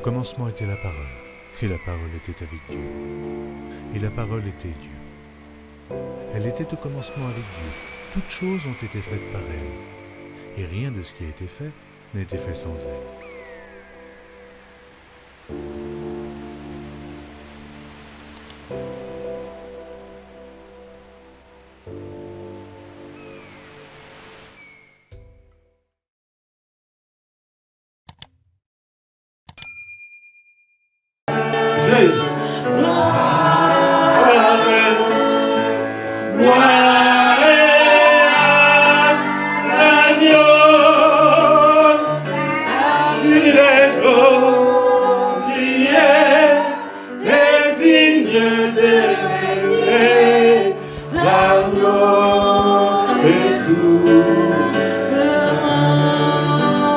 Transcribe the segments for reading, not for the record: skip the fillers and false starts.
commencement était la parole, et la parole était avec Dieu, et la parole était Dieu. Elle était au commencement avec Dieu. Toutes choses ont été faites par elle, et rien de ce qui a été fait n'a été fait sans elle.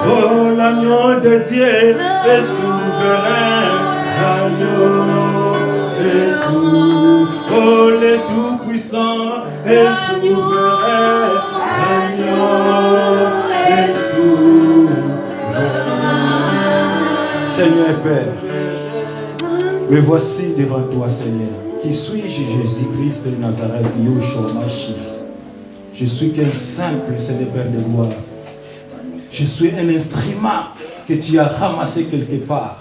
Oh, l'agneau de Dieu est souverain, l'agneau est souverain. Oh, le Tout-Puissant est souverain, l'agneau est souverain. Seigneur Père, me voici devant toi, Seigneur. Qui suis-je, Jésus-Christ de Nazareth, Yoshua Mashiach? Je suis qu'un simple Seigneur Père de gloire. Je suis un instrument que tu as ramassé quelque part.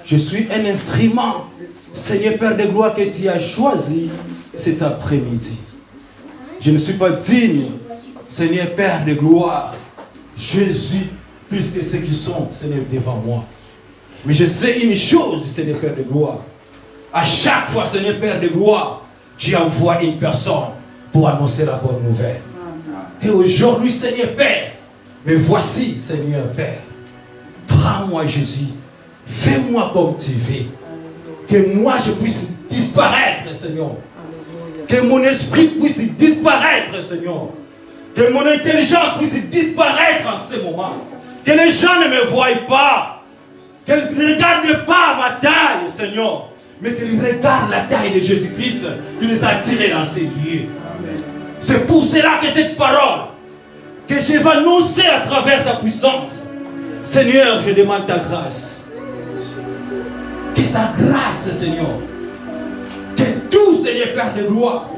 Je suis un instrument, Seigneur Père de gloire, que tu as choisi cet après-midi. Je ne suis pas digne, Seigneur Père de gloire, Jésus, plus que ceux qui sont, Seigneur, devant moi. Mais je sais une chose, Seigneur Père de gloire. À chaque fois, Seigneur Père de gloire, tu envoies une personne pour annoncer la bonne nouvelle. Et aujourd'hui, Seigneur Père, mais voici, Seigneur Père, prends-moi Jésus, fais-moi comme tu veux, que moi je puisse disparaître, Seigneur, que mon esprit puisse disparaître, Seigneur, que mon intelligence puisse disparaître en ce moment, que les gens ne me voient pas, qu'ils ne regardent pas ma taille, Seigneur, mais qu'ils regardent la taille de Jésus-Christ qui nous a tirés dans ces lieux. C'est pour cela que cette parole que je vais annoncer à travers ta puissance. Seigneur, je demande ta grâce. Que ta grâce, Seigneur, que tous, Seigneur Père de gloire,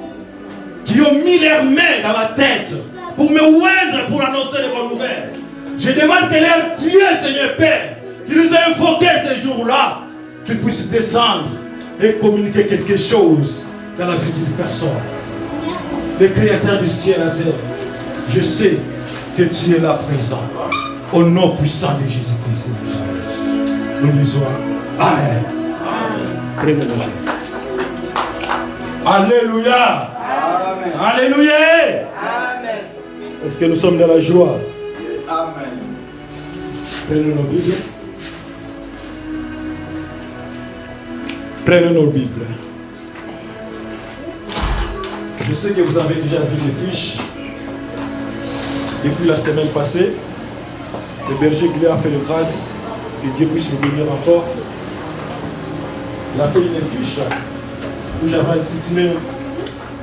qui ont mis leurs mains dans ma tête pour me oindre, pour annoncer les bonnes nouvelles, je demande que leur Dieu, Seigneur Père, qui nous a invoqués ces jours-là, qu'ils puissent descendre et communiquer quelque chose dans la vie d'une personne. Le Créateur du ciel et de la terre, je sais que tu es là présent. Au nom puissant de Jésus-Christ de Nazareth. Nous disons Amen. Prenez le Jésus. Alléluia. Amen. Alléluia. Amen. Est-ce que nous sommes dans la joie? Amen. Prenez nos Bibles. Prenez nos Bibles. Je sais que vous avez déjà vu les fiches. Depuis la semaine passée, le berger Gléa a fait le grâce, que Dieu puisse nous bénir encore. Il a fait une fiche où j'avais intitulé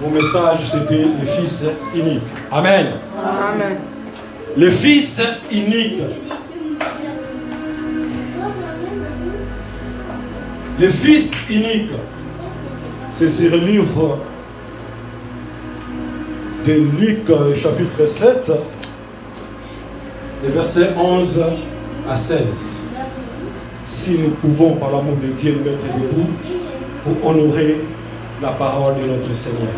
mon message, c'était le Fils unique. Amen. Amen. Le Fils unique. Le Fils unique. C'est sur le livre de Luc, chapitre 7, les versets 11 à 16. Si nous pouvons, par l'amour de Dieu, nous mettre debout pour honorer la parole de notre Seigneur.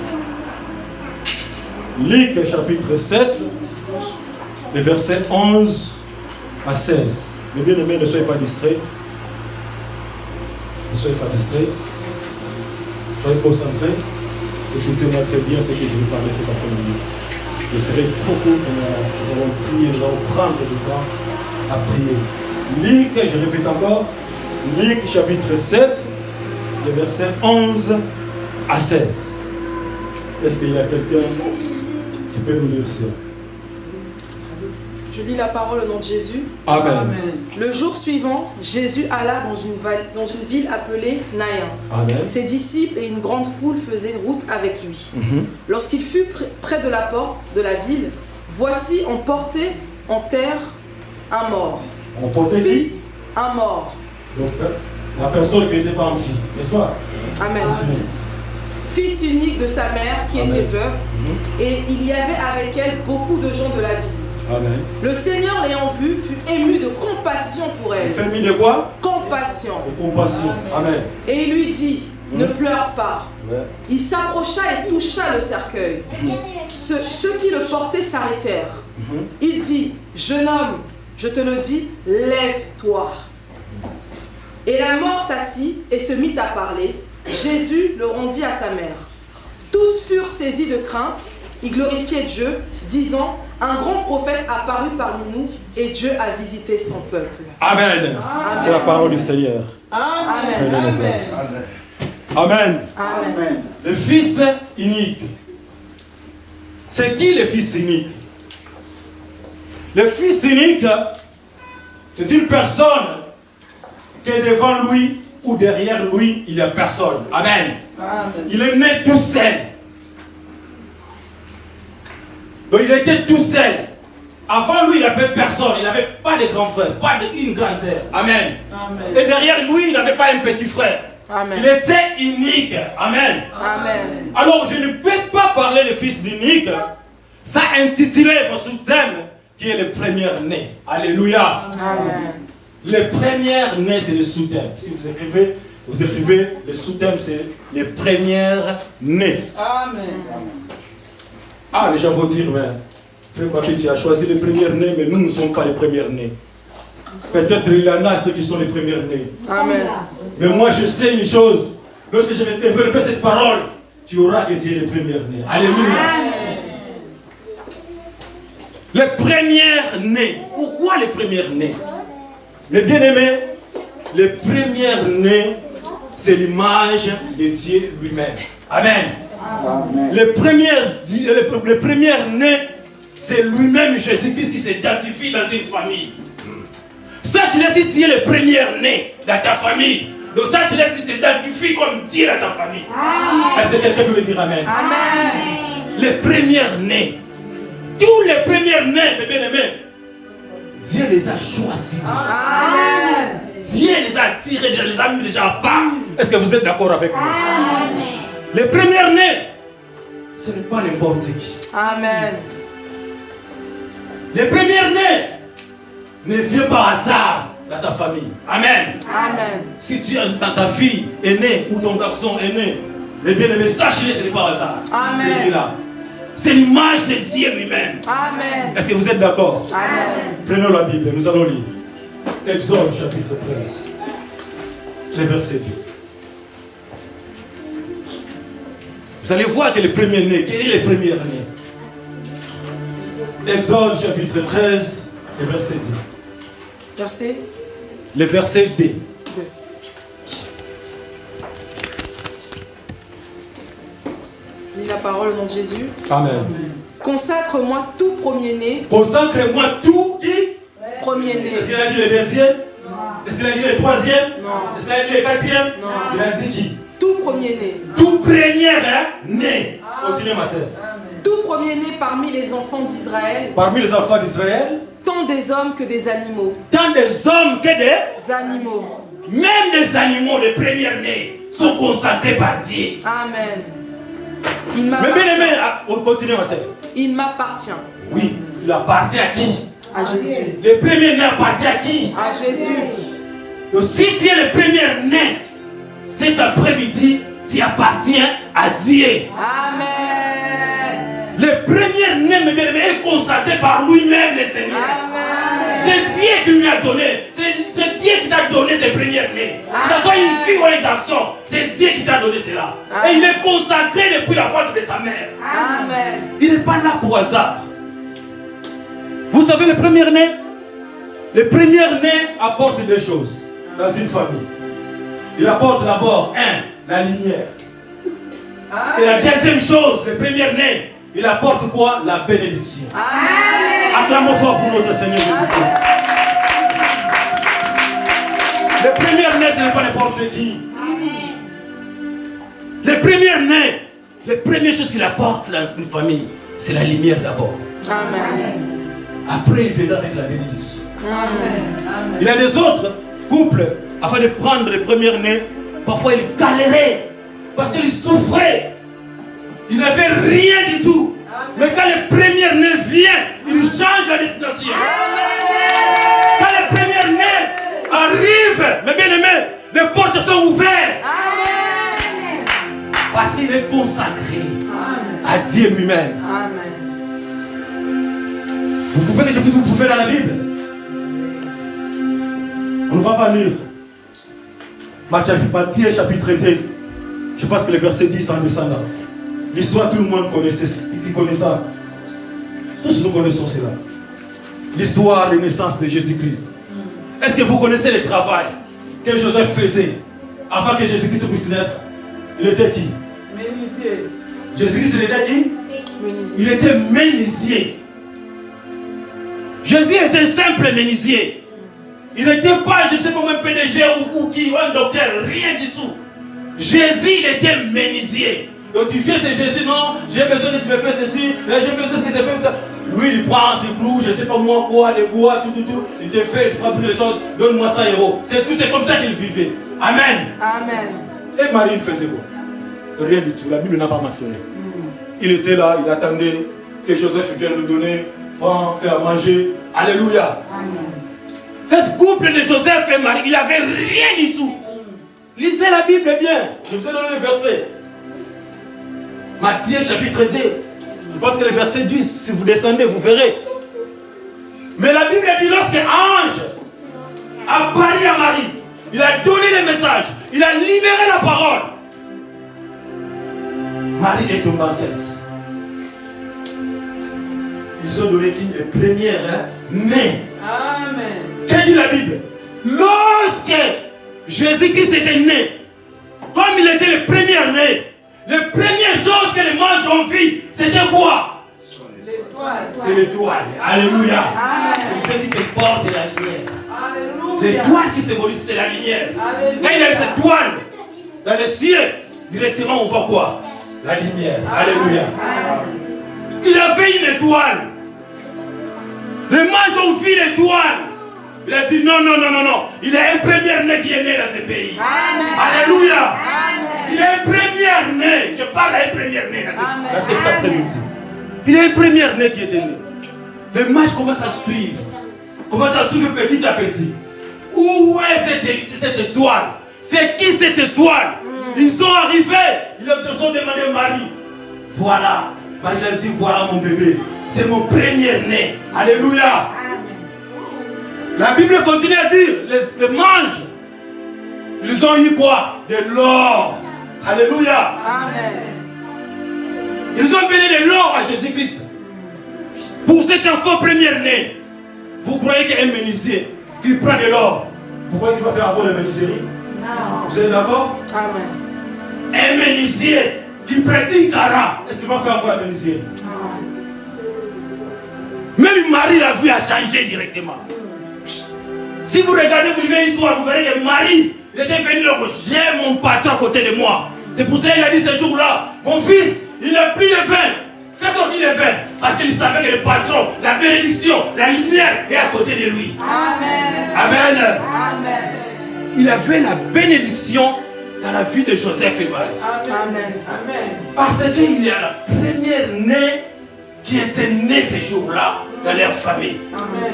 Luc, chapitre 7, les versets 11 à 16. Mes bien-aimés, ne soyez pas distraits. Ne soyez pas distraits. Soyez concentrés. Écoutez-moi très bien ce que je vais parler cet après-midi. Je serai trop court, nous allons prier, nous allons prendre le temps à prier. Luc, je répète encore, Luc chapitre 7, les versets 11 à 16. Est-ce qu'il y a quelqu'un qui peut nous lire ça? Je lis la parole au nom de Jésus. Amen. Le jour suivant, Jésus alla dans une ville appelée Naïn. Amen. Ses disciples et une grande foule faisaient route avec lui. Lorsqu'il fut près de la porte de la ville, voici on portait en terre un mort. On portait Fils, un mort. Donc, la personne qui n'était pas en fille, n'est-ce pas? Amen. Continuez. Fils unique de sa mère qui Amen. était veuve, et il y avait avec elle beaucoup de gens de la ville. Amen. Le Seigneur l'ayant vue fut ému de compassion pour elle. Famille de quoi? Compassion. De compassion. Amen. Et il lui dit, ne pleure pas. Ouais. Il s'approcha et toucha le cercueil. Ceux qui le portaient s'arrêtèrent. Il dit, jeune homme, je te le dis, lève-toi. Et la mort s'assit et se mit à parler. Jésus le rendit à sa mère. Tous furent saisis de crainte. Ils glorifiaient Dieu, disant, un grand prophète apparut parmi nous et Dieu a visité son peuple. Amen. Amen. C'est la parole du Seigneur. Amen. Prenez la place. Amen. Amen. Le Fils unique. C'est qui le Fils unique? Le Fils unique, c'est une personne qui est devant lui ou derrière lui, il n'y a personne. Amen. Amen. Il est né tout seul. Donc il était tout seul. Avant lui, il n'avait personne. Il n'avait pas de grand frère, pas une grande sœur. Amen. Amen. Et derrière lui, il n'avait pas un petit frère. Amen. Il était unique. Amen. Amen. Alors je ne peux pas parler de fils unique sans intituler mon sous-thème qui est le premier-né. Alléluia. Amen. Le premier-né, c'est le sous-thème. Si vous écrivez le sous-thème, c'est le premier-né. Amen. Ah, les gens vont dire, mais frère Papi, tu as choisi le premier-né, mais nous ne sommes pas les premiers-nés. Peut-être il y en a ceux qui sont les premiers-nés. Amen. Mais moi, je sais une chose. Lorsque je vais développer cette parole, tu auras que Dieu est le premier-né. Alléluia. Le premier-né. Pourquoi le premier-né? Mais bien aimé, le premier-né, c'est l'image de Dieu lui-même. Amen. Amen. Le premier-né, c'est lui-même Jésus-Christ qui s'identifie dans une famille. Sache-le si tu es le premier-né dans ta famille. Donc sache-le que tu t'identifies comme Dieu dans ta famille. Est-ce que quelqu'un peut me dire Amen? Amen. Les premiers-nés. Tous les premiers-nés, mes bien-aimés, Dieu les a choisis. Amen. Dieu les a tirés, les a mis déjà à part. Est-ce que vous êtes d'accord avec moi? Les premiers-nés, ce n'est pas n'importe qui. Amen. Les premiers-nés ne viennent par hasard dans ta famille. Amen. Amen. Si tu as ta fille est née ou ton garçon est né, les bien-aimés, sache-le, ce n'est pas hasard. Amen. Il est là. C'est l'image de Dieu lui-même. Amen. Est-ce que vous êtes d'accord? Amen. Prenons la Bible, nous allons lire. Exode chapitre 13, le verset 2. Vous allez voir que le premier-né, quel est le premier-né? Exode chapitre 13, le verset 2. Verset Le verset 2. 2. Je lis la parole au nom de Jésus. Amen. Consacre-moi tout premier-né. Consacre-moi tout qui? Premier-né. Est-ce qu'il a dit le deuxième? Est-ce qu'il a dit le troisième? Non. Est-ce qu'il a dit le quatrième? Non. Il a dit qui? Tout premier-né. Tout premier-né. Continuez ma sœur. Tout premier-né parmi les enfants d'Israël, Parmi les enfants d'Israël, tant des hommes que des animaux. tant des hommes que des... Animaux. Même des animaux, les premiers-nés, sont consacrés par Dieu. Amen. Il Mais m'appartient. bien aimé, on continue ma sœur. Il m'appartient. Oui, il appartient à qui? À Jésus. Les premiers-nés appartient à qui? À Jésus. Donc si tu es le premier-né, cet après-midi, tu appartiens à Dieu. Amen. Le premier-né, mes bien-aimés, est consacré par lui-même, le Seigneur. Amen. C'est Dieu qui lui a donné. C'est Dieu qui t'a donné tes premiers-nés. Que ce soit une fille ou un garçon, c'est Dieu qui t'a donné cela. Et il est consacré depuis la ventre de sa mère. Amen. Il n'est pas là pour hasard. Vous savez, le premier-né, apporte deux choses dans une famille. Il apporte d'abord, la lumière. Et la deuxième chose, le premier-né, il apporte quoi? La bénédiction. Amen. Acclamons fort pour notre Seigneur Jésus-Christ. Le premier-né, ce n'est pas n'importe qui. Le premier-né, la première chose qu'il apporte dans une famille, c'est la lumière d'abord. Amen. Après, il viendra avec la bénédiction. Amen. Il y a des autres couples afin de prendre le premier-né, parfois il galérait parce qu'il souffrait. Il n'avait rien du tout. Mais quand le premier-né vient, il change la destination. Quand le premier-né arrive, mes bien-aimés, les portes sont ouvertes. Parce qu'il est consacré à Dieu lui-même. Vous pouvez lire ce que vous pouvez dans la Bible. On ne va pas lire. Matthieu chapitre 2. Je pense que le verset 10 en descendant. L'histoire, tout le monde connaissait, qui connaît ça. Tous nous connaissons cela. L'histoire de naissance de Jésus-Christ. Est-ce que vous connaissez le travail que Joseph faisait avant que Jésus-Christ puisse naître? Il était qui? Menuisier. Jésus-Christ, il était qui? Menuisier. Il était menuisier. Jésus était un simple menuisier. Il n'était pas, je ne sais pas, un PDG ou qui, ou un docteur, rien du tout. Jésus, il était menuisier. Donc tu viens, c'est Jésus, non, j'ai besoin que tu me fasses ceci, j'ai besoin de ce que c'est fait ça. Lui, il prend ses clous, je ne sais pas moi quoi, les bois, tout. Il te fait, il fabrique les choses, donne-moi ça, héros. C'est comme ça qu'il vivait. Amen. Amen. Et Marie, il faisait quoi? Rien du tout, la Bible n'a pas mentionné. Il était là, il attendait que Joseph vienne lui donner, faire manger. Alléluia. Amen. Cette couple de Joseph et Marie, il n'avait rien du tout. Lisez la Bible bien. Je vous ai donné le verset. Matthieu chapitre 2. Je pense que le verset 10, si vous descendez, vous verrez. Mais la Bible dit lorsque l'ange a parlé à Marie, il a donné le message, il a libéré la parole. Marie est tombée enceinte. Ils ont donné qui? Les premières nées. Amen. Que dit la Bible? Lorsque Jésus-Christ était né, comme il était le premier né, les premières choses que les mages ont vues, c'était quoi? L'étoile. C'est l'étoile. Alléluia. Je vous ai dit qu'elle porte la lumière. L'étoile qui symbolise, c'est la lumière. Alléluia. Quand il y a cette étoile dans le ciel, directement on voit quoi? La lumière. Alléluia. Il avait une étoile. Les mages ont vu l'étoile. Il a dit non. Il est un premier-né qui est né dans ce pays. Amen. Alléluia. Amen. Il est un premier-né. Je parle à un premier-né dans cet après-midi. Il est un premier-né qui était né. Les mages commencent à suivre. Petit à petit. Où est cette étoile? C'est qui cette étoile? Ils sont arrivés. Ils ont demandé à Marie. Voilà. Marie a dit voilà mon bébé. C'est mon premier-né. Alléluia. La Bible continue à dire, les mages, ils ont eu quoi? De l'or. Alléluia. Amen. Ils ont donné de l'or à Jésus-Christ. Pour cet enfant premier-né, vous croyez qu'un menuisier qui prend de l'or, vous croyez qu'il va faire encore la menuiserie? Non. Vous êtes d'accord? Amen. Un menuisier qui prend 10 carats, est-ce qu'il va faire encore la menuiserie? Même Marie, la vie a changé directement. Si vous regardez, vous lisez l'histoire, vous verrez que Marie, il était venu là, j'ai mon patron à côté de moi. C'est pour ça qu'il a dit ce jour-là, mon fils, il n'a plus de vin. Fais sortir le vin. Parce qu'il savait que le patron, la bénédiction, la lumière est à côté de lui. Amen. Amen. Amen. Il avait la bénédiction dans la vie de Joseph et Marie. Amen. Amen. Parce qu'il y a la première née qui était née ce jour-là dans leur famille. Amen.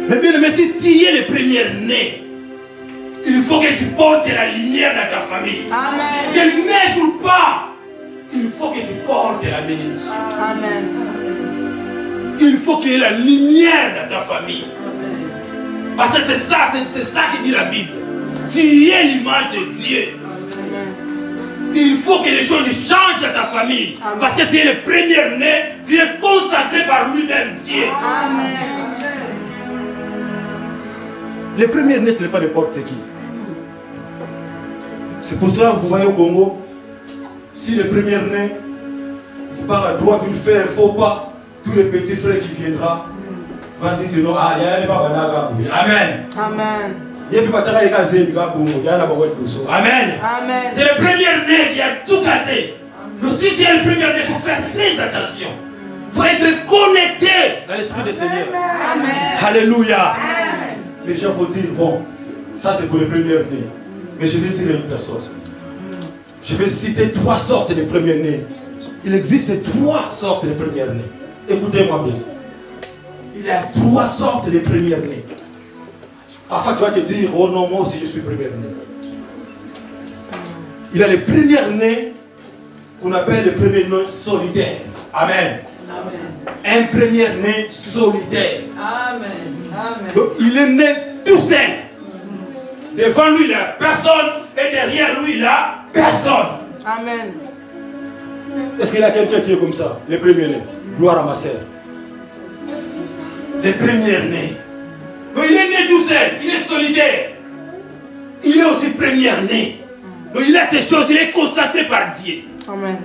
Mais bien, si tu es le premier-né, il faut que tu portes la lumière dans ta famille. Amen. Qu'elle n'aide pas. Il faut que tu portes la bénédiction. Amen. Il faut qu'il y ait la lumière dans ta famille. Amen. Parce que c'est ça qui dit la Bible. Tu es l'image de Dieu. Amen. Il faut que les choses changent dans ta famille. Amen. Parce que tu es le premier-né, tu es consacré par lui-même, Dieu. Amen. Le premier-né, ce n'est pas n'importe qui. C'est pour ça que vous voyez au Congo, si le premier-né, il part à droite, il fait un faux pas, tous les petits frères qui viendront vont dire que non, il n'y a pas de Amen. Amen. Amen. Amen. C'est le premier-né qui a tout gâté. Donc si tu es le premier-né, il faut faire très attention. Il faut être connecté dans l'esprit du Seigneur. Amen. Alléluia. Amen. Les gens vont dire, bon, Ça, c'est pour les premiers-nés. Mais je vais dire une personne. Je vais citer 3 sortes de premiers-nés. Il existe 3 sortes de premiers-nés. Écoutez-moi bien. Il y a 3 sortes de premiers-nés. Parfois, tu vas te dire, oh non, moi aussi je suis premier-né. Il y a les premiers-nés qu'on appelle les premiers-nés solitaires. Amen. Amen. Un premier-né solitaire. Amen. Amen. Donc, il est né tout seul. Devant lui, il n'y a personne. Et derrière lui, il n'y a personne. Amen. Est-ce qu'il y a quelqu'un qui est comme ça? Les premiers-nés. Gloire à ma sœur. Les premiers-nés. Donc, il est né tout seul. Il est solitaire. Il est aussi premier-né. Donc, il a ces choses. Il est consacré par Dieu. Amen.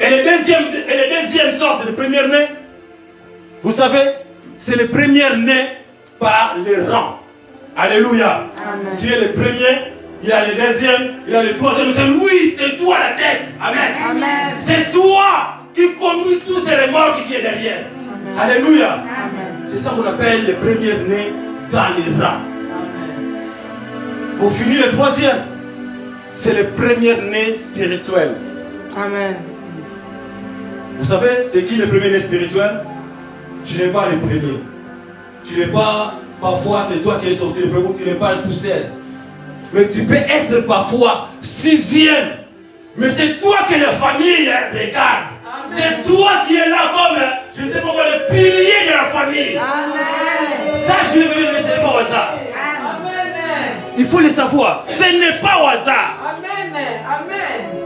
Et les deuxième sorte de premiers-nés, vous savez, c'est les premiers-nés par les rangs. Alléluia. Amen. Tu es le premier, il y a le deuxième, il y a le troisième. C'est lui, c'est toi la tête. Amen. Amen. C'est toi qui conduis tous ces remorques qui est derrière. Amen. Alléluia. Amen. C'est ça qu'on appelle les premiers-nés dans les rangs. Amen. Pour finir, le troisième, c'est les premiers-nés spirituels. Amen. Vous savez, c'est qui le premier-né spirituel? Tu n'es pas le premier. Tu n'es pas, parfois c'est toi qui es sorti le premier, tu n'es pas tout seul. Mais tu peux être parfois 6e. Mais c'est toi que la famille regarde. C'est toi qui es là comme, je ne sais pas moi, le pilier de la famille. Amen. Ça, je ne veux pas laisser pas au hasard. Amen. Il faut le savoir. Ce n'est pas au hasard. Amen. Amen.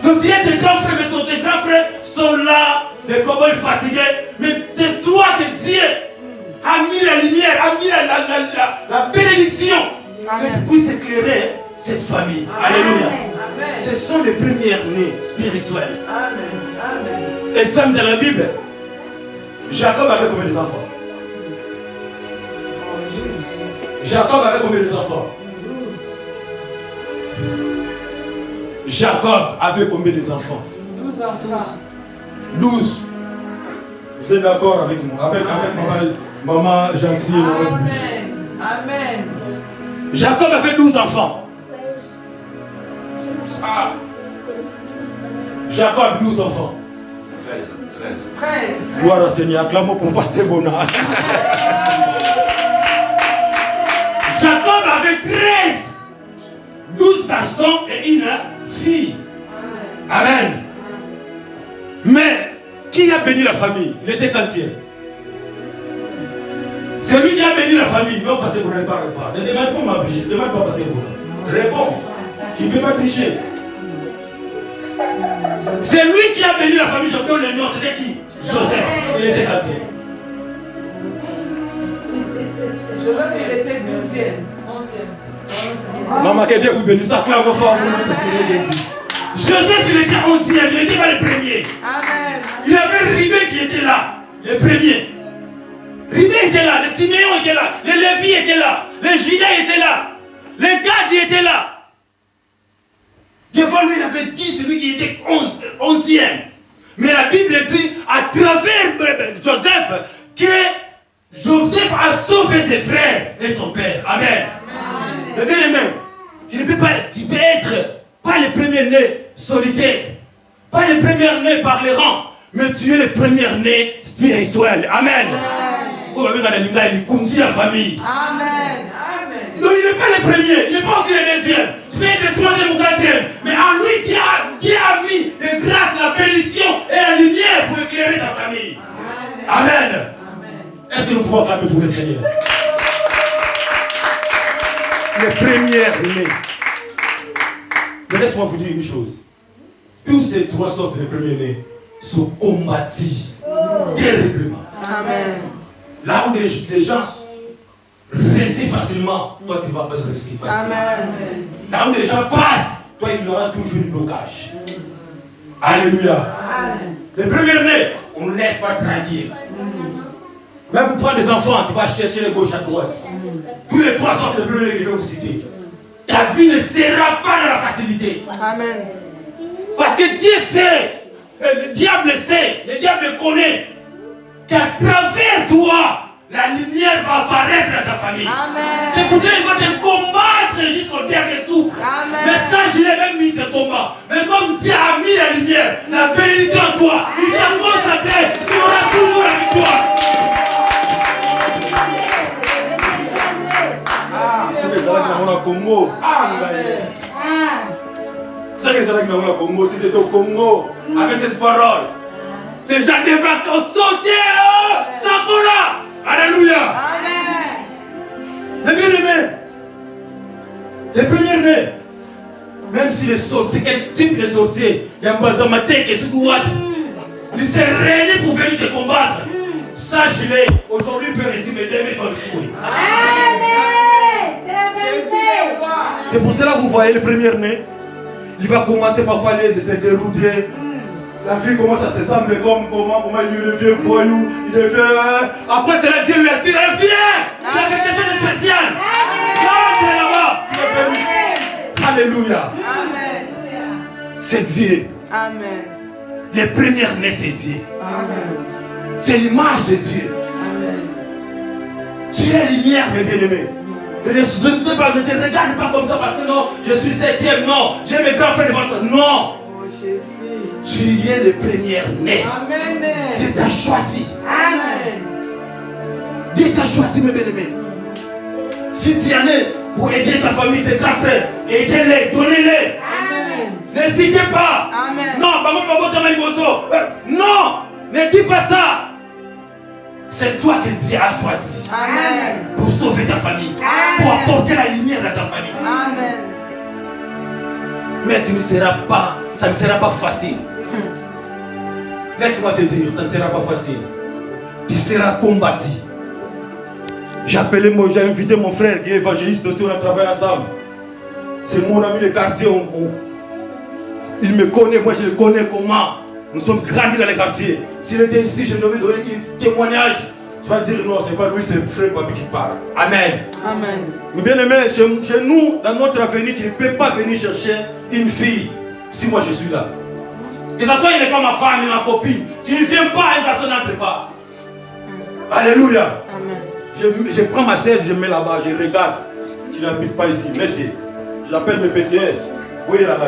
Donc il y a des grands frères, mais tes grands frères sont là, des cowboys fatigués. Mais c'est toi que Dieu a mis la lumière, a mis la bénédiction. Que tu puisses éclairer cette famille. Amen. Alléluia. Amen. Ce sont les premiers-nés spirituels. Amen. Amen. Exemple dans la Bible. Jacob avait combien d'enfants? Jacob avait combien d'enfants? Jacob avait combien d'enfants? 12 enfants. 12. Vous êtes d'accord avec moi? Avec maman Jancy. Amen. Amen. Jacob avait 12 enfants. Ah. Jacob, 12 enfants. 13. Gloire au Seigneur. Acclamons pour Pasteur Bona. Jacob avait 13. 12 garçons et une fille. Amen. Mais qui a béni la famille? Il était quantième. C'est lui qui a béni la famille. Non, parce que vous ne parlez pas. Ne demande pas ma biche. Ne demande pas parce que vous. Réponds. Tu ne peux pas tricher. C'est lui qui a béni la famille. Je vous donne le nom. C'était qui? Joseph. Il était quantième. Joseph, il était 12e. 11e. Maman, que Dieu vous bénisse. Acclame fort pour notre Seigneur Jésus. Joseph, il était 11e. Il n'était pas le premier. Amen. Il y avait Ribé qui était là. Le premier. Ribé était là, les Siméon étaient là, les Lévi étaient là, les Judas étaient là, les Gad étaient là. Devant lui, il avait dit celui qui était 11e. Mais la Bible dit à travers Joseph que Joseph a sauvé ses frères et son père. Amen. Mais bien aimé, tu peux être pas le premier-né solitaire, pas le premier-né par les rangs, mais tu es le premier-né spirituel. Amen. Il famille. Amen. Amen. Donc il n'est pas le premier, il n'est pas aussi le deuxième. Tu peux être le troisième ou quatrième. Mais en lui, Dieu a mis les grâces, la bénédiction et la lumière pour éclairer ta famille. Amen. Amen. Amen. Est-ce que nous pouvons acclamer pour le Seigneur? Les premières nés. Mais laisse-moi vous dire une chose. Tous ces 3 sortes de premiers-nés sont combattus terriblement. Amen. Là où les gens réussissent facilement, toi tu vas pas réussir facilement. Amen. Là où les gens passent, toi il y aura toujours un blocage. Alléluia. Amen. Les premiers-nés, on ne laisse pas tranquille. Même pour prendre des enfants, tu vas chercher les gauche à droite. Tous les 3 sortes de premiers-nés que je vais vous citer. Ta vie ne sera pas dans la facilité. Amen. Parce que Dieu sait, le diable sait, le diable connaît qu'à travers toi, la lumière va apparaître dans ta famille. Amen. au Congo. Ça que c'est au Congo, si c'est au Congo, avec cette parole, les gens devraient sauter sans cola. Alléluia. Les bien-aimés, les premiers-nés, même si les sorciers, quel type de sorcier, il y a un bazar matin qui est sur droite, il s'est réuni pour venir te combattre. Sache-le, aujourd'hui il peut rester mes 2 mètres dans le fouet. Amen. C'est la vérité. C'est pour cela que vous voyez le premier-né, il va commencer parfois à se dérouler. La fille commence à se sembler comme comment il devient voyou, il devient... Après c'est là Dieu lui a dit, viens, tu as quelque chose de spécial. Rentre là-bas, s'il te plaît. Alléluia. C'est Dieu. Amen. Les premières-nés, c'est Dieu. Amen. C'est l'image de Dieu. Amen. Tu es lumière, mes bien-aimés. Ne te regarde pas comme ça parce que non, je suis 7e, non, j'ai mes grands frères devant toi. Non. Oh Jésus. Tu es le premier-né. Amen. Dieu t'a choisi. Amen. Dieu t'a choisi, mes bien-aimés. Si tu en es pour aider ta famille, tes grands frères, aidez-les, donnez-les. Amen. N'hésitez pas. Amen. Non, non, ne dis pas ça. C'est toi que Dieu a choisi. Amen. Pour sauver ta famille. Amen. Pour apporter la lumière dans ta famille. Amen. Mais tu ne seras pas, ça ne sera pas facile. Laisse-moi te dire, ça ne sera pas facile. Tu seras combattu. J'ai invité mon frère qui est évangéliste aussi, on a travaillé ensemble. C'est mon ami de quartier. Il me connaît, moi je le connais comment. Nous sommes grandis dans les quartiers. S'il était ici, je devais donner un témoignage. Tu vas dire non, c'est pas lui, c'est le frère Papi qui parle. Amen. Amen. Mais bien aimé, chez nous, dans notre avenir, tu ne peux pas venir chercher une fille si moi je suis là. Que ce soit, il n'est pas ma femme, ni ma copine. Tu ne viens pas, un garçon n'entre pas. Alléluia. Amen. Je prends ma chaise, je mets là-bas, je regarde. Tu n'habites pas ici, merci. Je l'appelle mes petits. Oui, là-bas.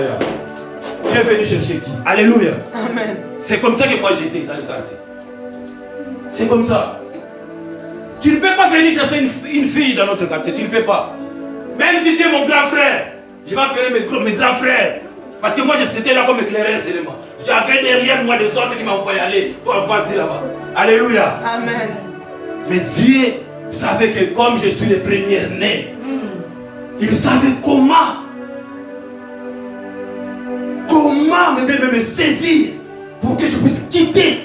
Tu es venu chercher qui? Alléluia. Amen. C'est comme ça que moi j'étais dans le quartier. C'est comme ça. Tu ne peux pas venir chercher une fille dans notre quartier, tu ne peux pas. Même si tu es mon grand frère, je vais appeler mes grands frères. Parce que moi j'étais là comme éclaireur seulement. J'avais derrière moi des autres qui m'envoyaient aller. Toi, vas-y là-bas. Alléluia. Amen. Mais Dieu savait que comme je suis le premier-né, il savait comment me saisir pour que je puisse quitter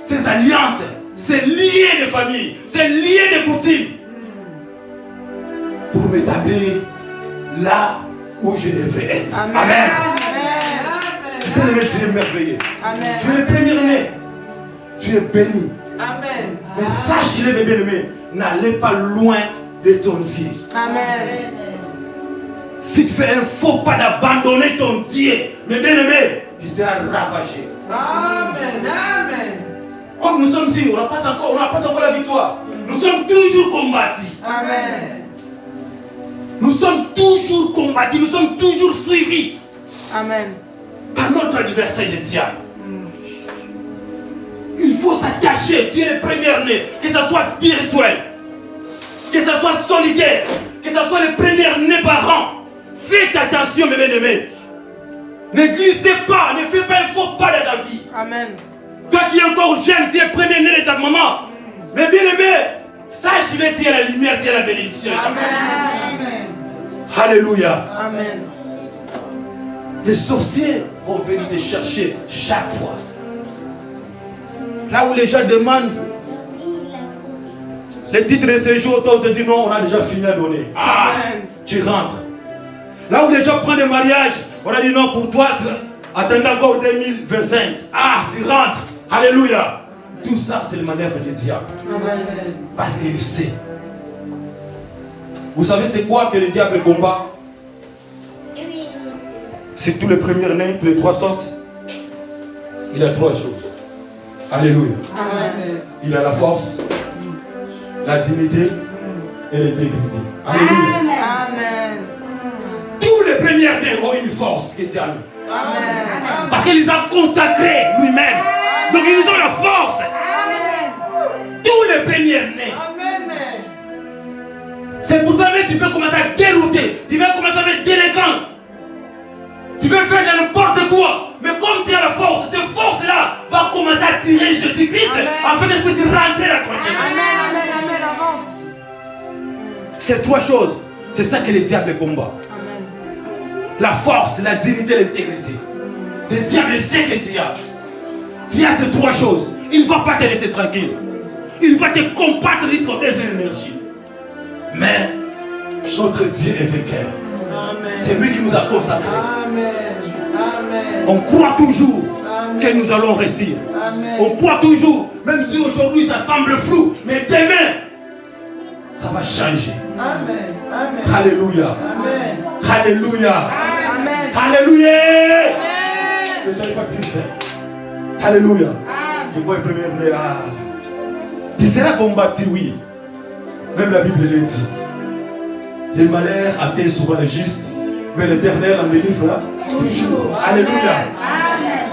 ces alliances, ces liens de famille, ces liens de coutume, pour m'établir là où je devrais être. Amen. Amen. Amen. Tu peux le mettre, Dieu est merveilleux. Amen. Tu es le premier-né. Tu es béni. Amen. Mais sache-le, mes bien-aimés, n'allez pas loin de ton Dieu. Amen. Si tu fais un faux pas d'abandonner ton Dieu, mes bien-aimés, tu seras ravagé. Amen. Amen. Comme nous sommes ici, on n'a pas encore la victoire. Nous sommes toujours combattus. Amen. Nous sommes toujours combattus, nous sommes toujours suivis Amen. par notre adversaire le diable. Il faut s'attacher, Dieu est le premier-né, que ce soit spirituel, que ce soit solitaire, que ce soit le premier-né parent. Faites attention, mes bien-aimés. Ne glissez pas, ne fais pas un faux pas dans ta vie. Amen. Toi qui es encore jeune, tu es premier-né de ta maman. Mais bien-aimé, sache que tu es la lumière, tu es la bénédiction de ta famille. Amen. Alléluia. Amen. Les sorciers vont venir te chercher chaque fois. Là où les gens demandent les titres de séjour, toi on te dit non, on a déjà fini à donner. Ah, tu rentres. Là où les gens prennent des mariages, on a dit non, pour toi, attendez encore 2025. Ah, tu rentres. Alléluia. Tout ça, c'est le manœuvre du diable. Amen. Parce qu'il sait. Vous savez c'est quoi que le diable combat? C'est tous les premiers-nés, tous les 3 sortes. Il a 3 choses. Alléluia. Amen. Il a la force, la dignité et l'intégrité. Alléluia. Amen. Tous les premiers-nés ont une force qui est à lui. Amen. Parce qu'il les a consacrés lui-même. Donc ils ont la force. Amen. Tous les premiers-nés. Amen. Ce C'est pour ça que tu veux commencer à dérouter. Tu veux commencer à être délinquant. Tu veux faire n'importe quoi. Mais comme tu as la force, cette force-là va commencer à tirer Jésus-Christ afin que tu puisses rentrer la prochaine. Amen, amen, amen, avance. C'est trois choses. C'est ça que le diable combat. Amen. La force, la dignité, l'intégrité. Le diable sait que tu as. Tu as ces trois choses. Il ne va pas te laisser tranquille. Il va te combattre jusqu'au dernier énergie. Mais notre Dieu est vainqueur. C'est lui qui nous a consacrés. On croit toujours que nous allons réussir. On croit toujours, même si aujourd'hui ça semble flou, mais demain, ça va changer. Amen. Alléluia. Amen. Alléluia. Amen. Alléluia. Amen. Ne soyez pas triste. Alléluia. Je vois le premier né. Tu seras combattu, oui. Même la Bible le dit. Les malheurs atteignent souvent les justes, mais l'Éternel en délivre toujours. Alléluia.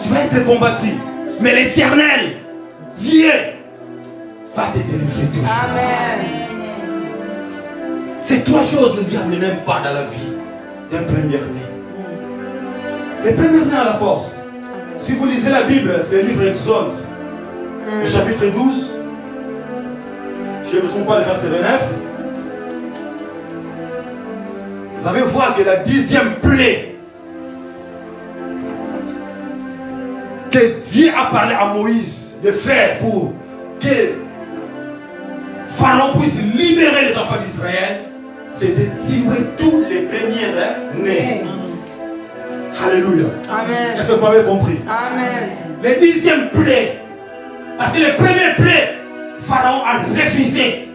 Tu vas être combattu, mais l'Éternel, Dieu, va te délivrer toujours. Amen. C'est trois choses que le diable n'aime pas dans la vie d'un premier-né. Le premier-né a la force. Si vous lisez la Bible, c'est le livre Exode, le chapitre 12, je ne me trompe pas, le verset 29. Vous allez voir que la 10e plaie que Dieu a parlé à Moïse de faire pour que Pharaon puisse libérer les enfants d'Israël, c'est de tuer tous les premiers nés. Alléluia. Amen. Est-ce que vous m'avez compris? Amen. Le 10e plaie, parce que le premier plaie, Pharaon a refusé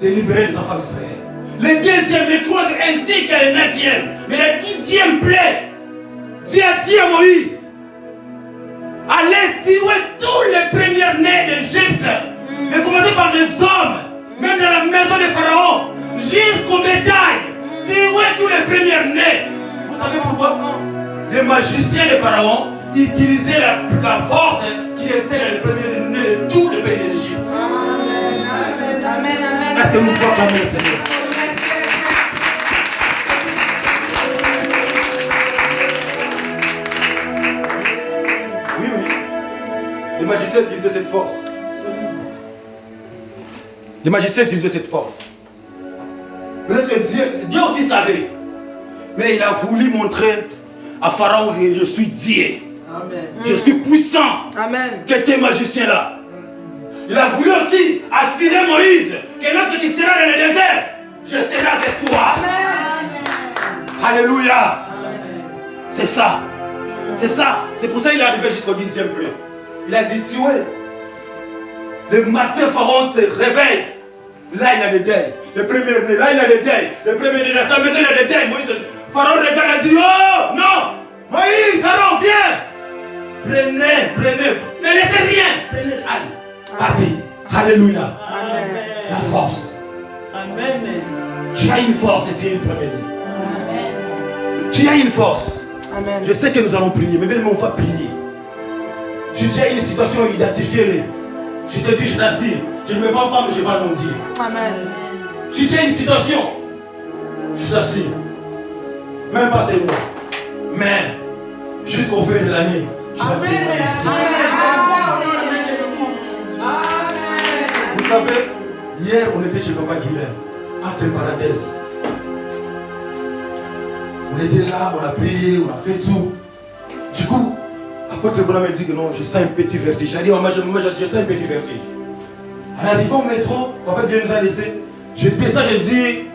de libérer les enfants d'Israël. Le deuxième, le troisième, ainsi que le 9e. Mais le 10e plaie, Dieu a dit à Moïse, allez tuer tous les premiers-nés d'Égypte. Mais commencez par les hommes, même dans la maison de Pharaon, jusqu'au bétail. Tuer tous les premiers-nés. Vous savez pourquoi? Les magiciens de Pharaon utilisaient la force qui était dans les premiers-nés de tous les pays d'Égypte. Amen. Amen. Amen. Est-ce que nous proclamons le Seigneur? Oui. Les magiciens utilisaient cette force. Les magiciens utilisaient cette force. Parce que Dieu aussi savait. Mais il a voulu montrer à Pharaon que je suis Dieu. Amen. Je suis puissant. Amen. Que tes magiciens-là. Il a voulu aussi assurer Moïse que lorsque tu seras dans le désert, je serai avec toi. Amen. Alléluia. C'est ça. C'est ça. C'est pour ça qu'il est arrivé jusqu'au 10e plaie. Il a dit, tuez. Le matin, Pharaon se réveille. Là, il a des deuils. Le premier né, là, il a des deuils. Le premier né, dans sa maison, il a des deuils. Moïse, Pharaon regarde et dit, oh, non. Moïse, Pharaon, viens. Prenez. Ne laissez rien. Prenez, allez. Partez. Alléluia. Amen. La force. Amen. Tu as une force, tu es une première. Tu as une force. Amen. Je sais que nous allons prier, mais même on va prier. Si tu as une situation, identifiez-les. Je te dis, je t'assure. Je ne me vends pas, mais je vais mon Dieu. Amen. Si tu as une situation, je t'assure. Même pas c'est moi. Mais jusqu'au fin de l'année, tu vas prier ici. Vous savez, hier on était chez Papa Guilherme, entre parenthèses. On était là, on a prié, on a fait tout. Du coup, apôtre Bonhomme m'a dit que non, je sens un petit vertige. Il a dit, maman, je sens un petit vertige. En arrivant au métro, Papa Guilherme nous a laissé. Je descends, je dis,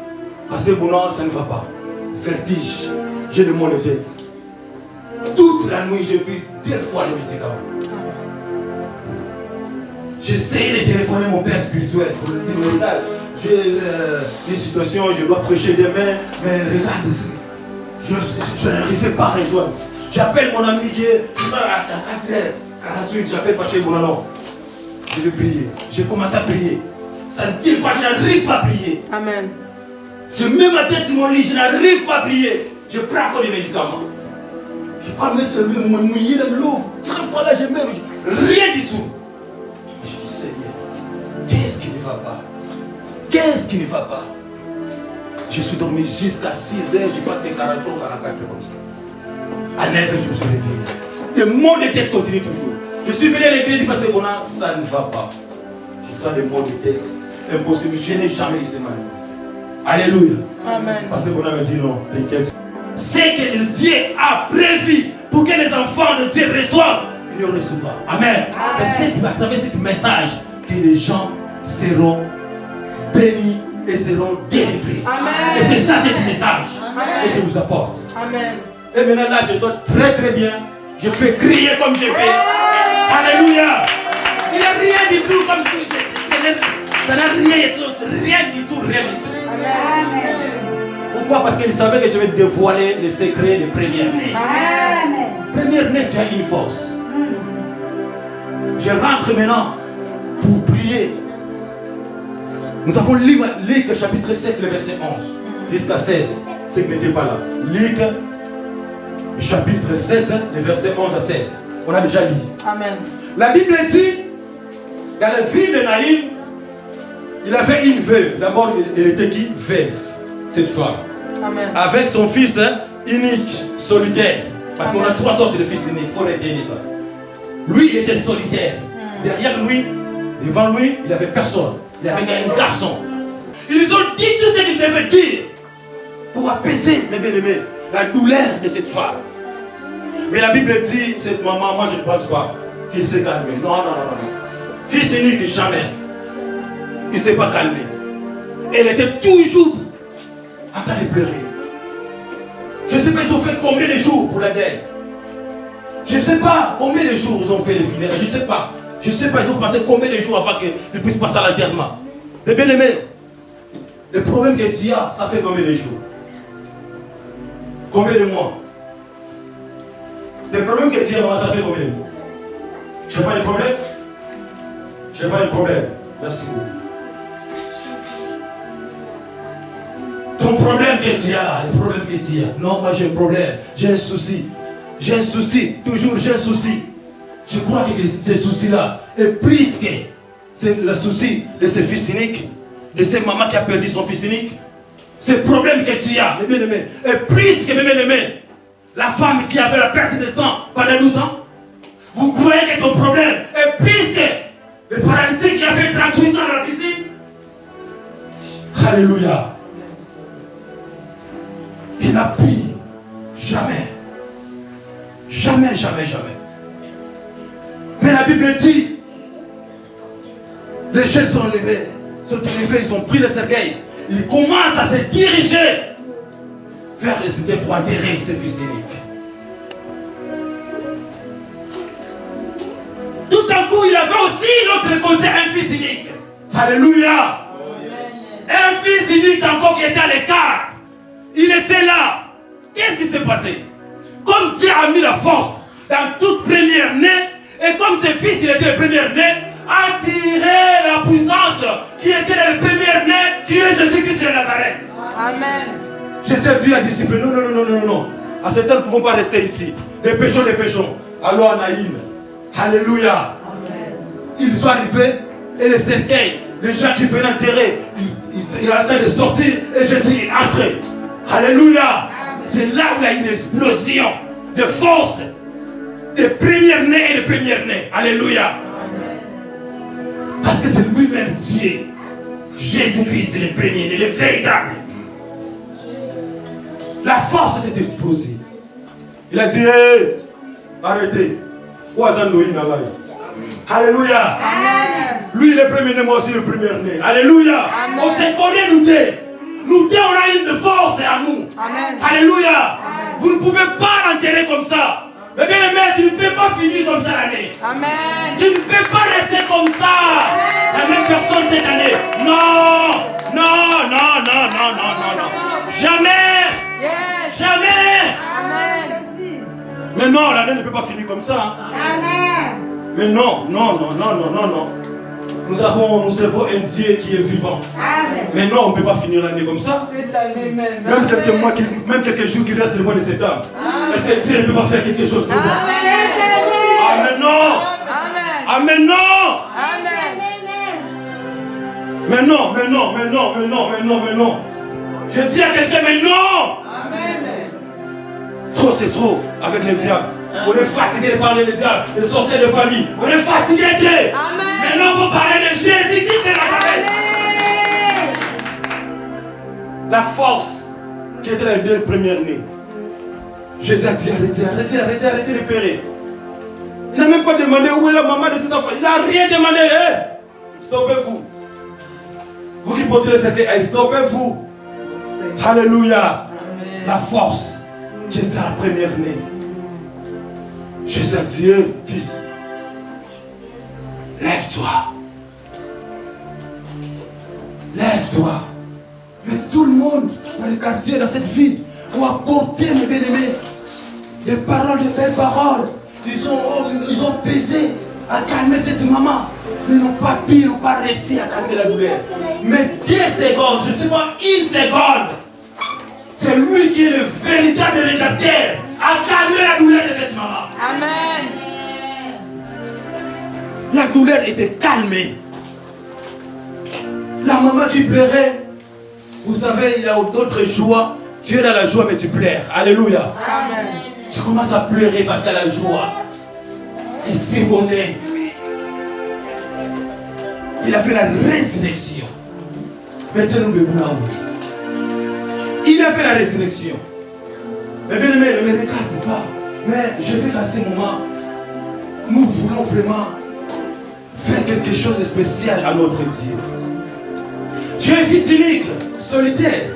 Pasteur Bonhomme, ça ne va pas. Vertige, j'ai le mal de tête. Toute la nuit, j'ai pris 2 fois les médicaments. J'ai essayé de téléphoner mon père spirituel pour lui dire, regarde, j'ai une situation, je dois prêcher demain, mais regarde, je n'arrivais pas à rejoindre. J'appelle mon ami qui est à 4h48, j'appelle Pasteur Bonhomme. Je vais prier. J'ai commencé à prier. Ça ne tient pas, je n'arrive pas à prier. Amen. Je mets ma tête sur mon lit, je n'arrive pas à prier. Je prends encore des médicaments. Je ne vais pas mettre mon mouillé dans l'eau. 3 fois là, je mets rien du tout. Je dis, Seigneur, qu'est-ce qui ne va pas? Qu'est-ce qui ne va pas? Je suis dormi jusqu'à 6 heures, je passe les 40 ou 44 heures comme ça. À 9 heures, je me suis réveillé. Le mot de tête continue toujours. Je suis venu à l'église du pasteur Bonan, ça ne va pas. Je sens les mots de tête. Impossible, je n'ai jamais eu ce mal. Alléluia. Amen. Pasteur Bonan me dit non, t'inquiète. C'est que Dieu a prévu pour que les enfants de Dieu reçoivent, ils ne reçoivent pas. Amen. C'est à travers ce message que les gens seront bénis et seront délivrés. Amen. Et c'est ça, c'est le message Amen. que je vous apporte. Amen. Et maintenant là, je sens très très bien. Je peux crier comme je fais. Alléluia. Il n'y a rien du tout comme si ça n'a rien du tout. Amen. Pourquoi? Parce qu'il savait que je vais dévoiler les secrets des premières-nées. Amen. Première-né, tu as une force. Je rentre maintenant pour prier. Nous avons lu Luc chapitre 7, le verset 11 jusqu'à 16. C'est que n'était pas là. Luc chapitre 7, le verset 11 à 16. On a déjà lu. Amen. La Bible dit, dans la ville de Naïm, il avait une veuve. D'abord, elle était qui? Veuve, cette femme. Amen. Avec son fils unique, solitaire. Parce qu'on a 3 sortes de fils uniques, il faut retenir ça. Lui, il était solitaire. Derrière lui, devant lui, il n'avait personne. Il avait un garçon. Ils ont dit tout ce qu'ils devaient dire pour apaiser, mes bien-aimés, la douleur de cette femme. Mais la Bible dit, cette maman, moi je ne pense pas qu'il s'est calmé. Non. Fils unique, jamais. Il ne s'est pas calmé. Elle était toujours en train de pleurer. Je ne sais pas, ils ont fait combien de jours pour la dette. Je ne sais pas combien de jours ils ont fait les funérailles. Je ne sais pas. Je ne sais pas, ils ont passé combien de jours avant qu'ils puissent passer à l'enterrement. Mais bien aimé, le problème que tu as, ça fait combien de jours? Combien de mois? Le problème que tu as, ça fait combien de mois? Je n'ai pas de problème? Je n'ai pas de problème. Merci beaucoup. Ton problème que tu as, le problème que tu as. Non, moi j'ai un problème, j'ai un souci. J'ai un souci, toujours j'ai un souci. Je crois que ce souci-là est plus que c'est le souci de ce fils unique, de cette maman qui a perdu son fils unique. Ce problème que tu as, mes bien-aimés, est plus que, mes bien-aimés, la femme qui avait la perte de sang pendant 12 ans. Vous croyez que ton problème est plus que le paralytique qui a fait 38 ans dans la piscine? Alléluia. Il n'a pris jamais. Jamais. Mais la Bible dit, les jeunes sont élevés, ils ont pris le cercueil. Ils commencent à se diriger vers le cimetière pour enterrer ses fils uniques. Tout à coup, il avait aussi l'autre côté un fils unique. Alléluia. Un fils unique encore qui était à l'écart. Il était là. Qu'est-ce qui s'est passé? Comme Dieu a mis la force dans toute première née, et comme ses fils, il était le premier né, a tiré la puissance qui était dans le premier né, qui est Jésus-Christ de Nazareth. Amen. Jésus a dit à disciples, non. À ce temps, nous ne pouvons pas rester ici. Des péchons. Allons à Naïm. Alléluia. Amen. Ils sont arrivés, et le cercueil, les gens qui venaient enterrer, ils ont en train de sortir, et Jésus est entré. Alléluia. C'est là où il y a une explosion de force de première-né et de première-né. Alléluia. Amen. Parce que c'est lui-même Dieu. Jésus-Christ est le premier-né, le véritable. La force s'est explosée. Il a dit, hey, arrêtez. Alléluia. Amen. Lui il est premier-né, moi aussi le premier-né. Alléluia. Amen. On se connaît nous deux. Nous deux, on a une force à nous. Amen. Alléluia. Amen. Vous ne pouvez pas l'enterrer comme ça. Mais bien aimé, tu ne peux pas finir comme ça l'année. Amen. Tu ne peux pas rester comme ça. Amen. La même personne cette année. Non. Jamais. Yes. Jamais. Amen. Mais non, l'année ne peut pas finir comme ça. Amen. Mais non. Nous servons un Dieu qui est vivant. Amen. Mais non, on ne peut pas finir l'année comme ça. Même quelques mois, même quelques jours qui restent le mois de septembre. Est-ce que Dieu ne peut pas faire quelque chose pour moi? Amen. Non. Amen. Non. Amen. Mais non. Je dis à quelqu'un, mais non. Amen. Trop, c'est trop avec les diables. On est fatigué de parler des diables, des sorciers de famille. On est fatigué d'eux. Amen. Maintenant, il faut parler de Jésus-Christ de Nazareth. La force qui était les deux premières nées. Jésus a dit arrêtez de pleurer. Il n'a même pas demandé où est la maman de cet enfant. Il n'a rien demandé. Stoppez-vous. Vous qui portez le cercueil, stoppez-vous. Alléluia. La force qui était la première née. Jésus a dit, fils, lève-toi. Lève-toi. Mais tout le monde dans le quartier, dans cette ville, ont apporté, mes bien-aimés, des paroles, de belles paroles. Ils ont pesé à calmer cette maman. Mais ils n'ont pas pu, ils n'ont pas réussi à calmer la douleur. Mais 2 secondes, je ne sais pas, 1 seconde, c'est lui qui est le véritable rédacteur à calmer la douleur de cette maman. Amen. La douleur était calmée. La maman qui pleurait, vous savez, il y a d'autres joies. Tu es dans la joie, mais tu pleures. Alléluia. Amen. Tu commences à pleurer parce qu'il y a la joie. Et c'est bonheur. Il a fait la résurrection. Mettez-nous debout là-haut. Il a fait la résurrection. Mais bien aimé, ne me regarde pas. Mais je veux qu'à ce moment, nous voulons vraiment faire quelque chose de spécial à notre Dieu. Tu es fils unique, solitaire.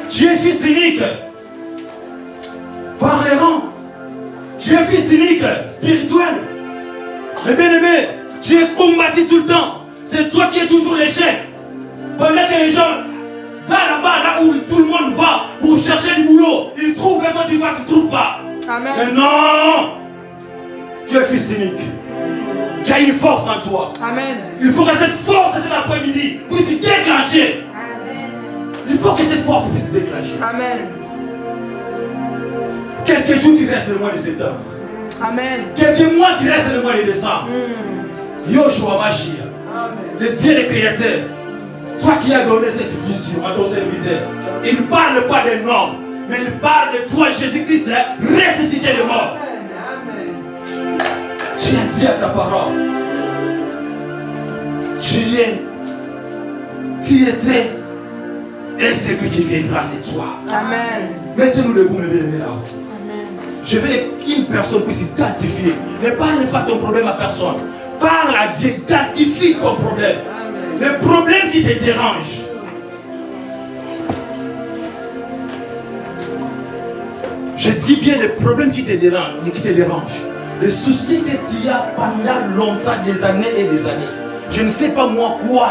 Tu es fils unique, par les rangs. Tu es fils unique, spirituel. Mais bien aimé, tu es combattu tout le temps. C'est toi qui es toujours l'échec. Pendant que les gens vont là-bas, là où tout le monde va pour chercher du boulot, ils trouvent, et toi tu vas, tu ne trouves pas. Amen. Mais non, tu es fils unique. Tu as une force en toi. Amen. Il faut que cette force de cet après-midi puisse se déclencher. Il faut que cette force puisse se déclencher. Amen. Quelques jours qui restent le mois de septembre. Amen. Quelques mois qui restent le mois de décembre. Yoshua Mashiach, le Dieu le Créateur, toi qui as donné cette vision à ton serviteur, il ne parle pas des normes, mais il parle de toi, Jésus-Christ, ressuscité de mort. Tu as dit à ta parole, tu étais, et c'est lui qui viendra, c'est toi. Amen. Mettez-nous debout, mes bien-aimés là-haut. Je veux qu'une personne puisse identifier. Ne parle pas ton problème à personne. Parle à Dieu, identifie ton problème. Les problèmes qui te dérangent. Je dis bien les problèmes qui te dérangent. Les soucis que tu as pendant longtemps, des années et des années. Je ne sais pas moi quoi.